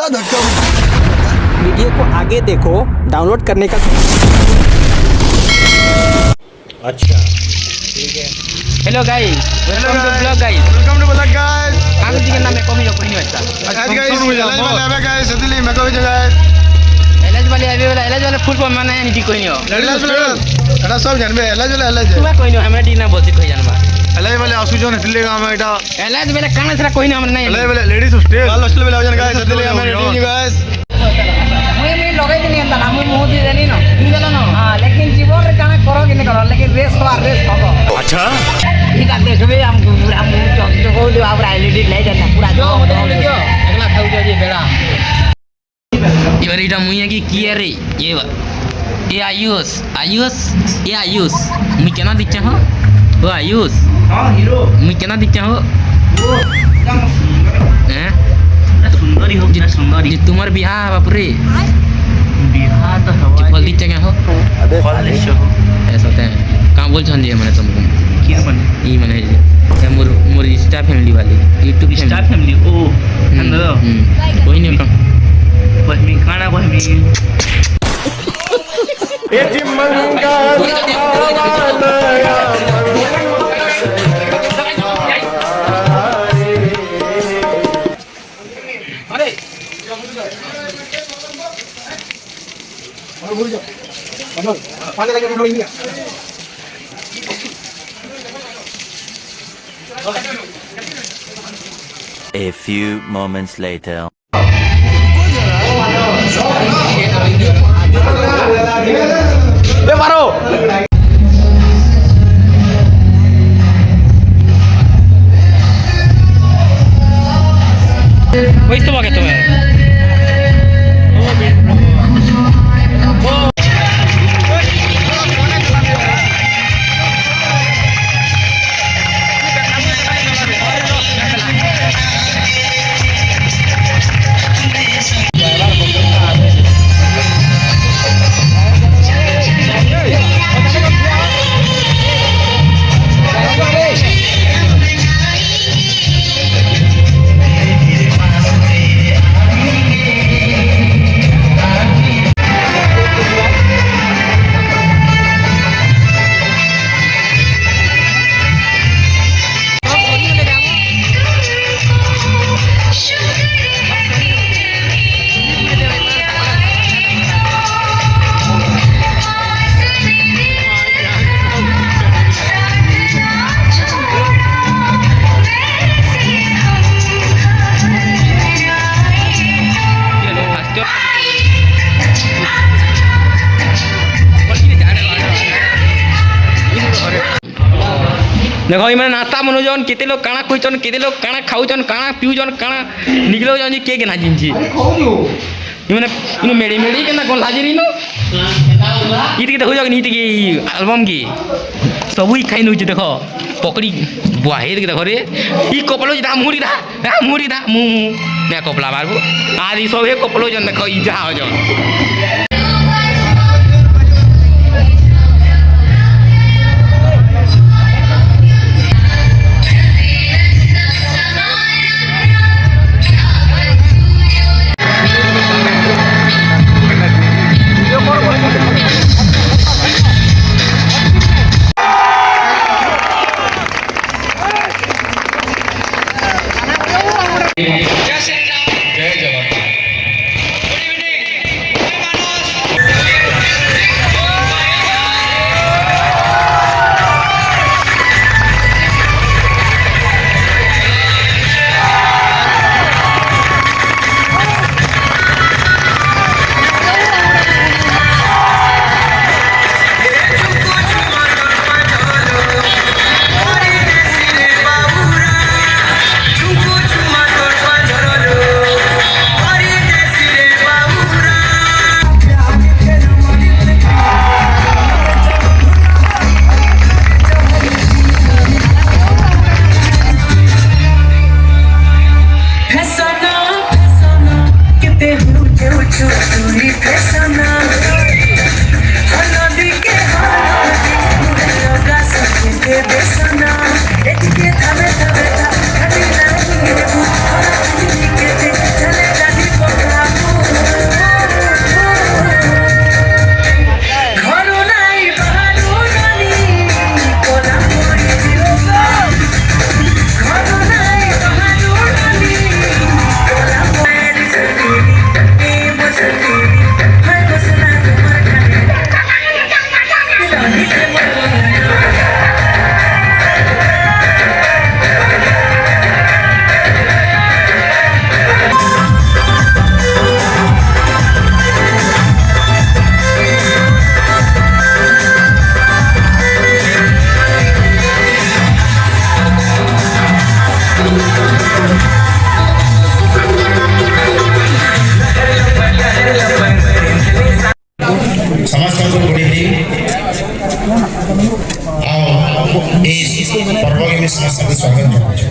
बड़ा धक्का। वीडियो को आगे देखो, डाउनलोड करने का। अच्छा ठीक है। Hello guys, welcome to blog guys. Welcome to blog guys. आगे दिखे ना मैं कमी कोई नहीं बचता। आज गाइस एलएच वाले आवे गाइस दिल्ली में कोई जगह है। एलएच वाले आवे वाला एलएच वाले फुल फॉर्म माने नहीं कोई नहीं हो। एलएच वाले एटा सब जानबे एलएच वाले एलएच तुम्हें कोई नहीं हमरा डी ना बोलती कोई जानबा। एलएच वाले आसु जोन दिल्ली का में एटा एलएच वाले काना से कोई नहीं हमरा नहीं। एलएच वाले लेडीज हॉस्टल वाला हॉस्टल वाले आवे गाइस दिल्ली में रेडी गाइस। मैं लगाई नहीं अंदर हम मुंह दे देनी ना तुम चलो ना हां लेकिन जीवन रे काना करो कि नहीं करो लेकिन रेस करो। अच्छा ठीक है देखबे हम चौक को ले आप एलईडी ले जाना पूरा जो बोले जो अगला खाऊ जो ये बेड़ा इवर इटा मुइया की है रे ये आयुष ये आयुष मुई केना दिच्छा हो ओ आयुष हां हीरो मुई केना दिच्छा हो वो एकदम सुंदर हैं सुंदरी हो ना सुंदरी जे तुम्हार बियाह बाप रे बियाह तो हवा फल दिच्छा क्या हो अबे फल दिच्छा हो ऐसा होता है कहां बोल छन जे माने तुमको क्या बने ई माने जे मोर स्टार फैमिली वाली यूट्यूब स्टार फैमिली ओ अंदर कोई नहीं कम बहमी खाना बहमी ये जी मंगल अरे पानी लगे तो नहीं। A few moments later. ए मारो वही तो क्या तुम्हें देखो इमने नाश्ता मनोजन केते लोग काना खोइचन केते लोग काना खाउचन काना पिउचन काना निकलो जन के केना जिनजी इमने मेडी मेडी केना कोन लाजिरी नो इति के देखो जग नीति के एल्बम की सब ही खाइ नउची देखो पकड़ी बुआहे के देखो रे ई कपलो जिदा मुड़ी दा मु ने कपला बारबो आदि सब हे कपलो जन देखो ई जा हो जन ସମସ୍ତଙ୍କୁ ଗୁଡି ଆଉ ଏହି ପର୍ବକୁ ଆମେ ସମସ୍ତଙ୍କୁ ସ୍ୱାଗତ ଜଣାଉଛୁ।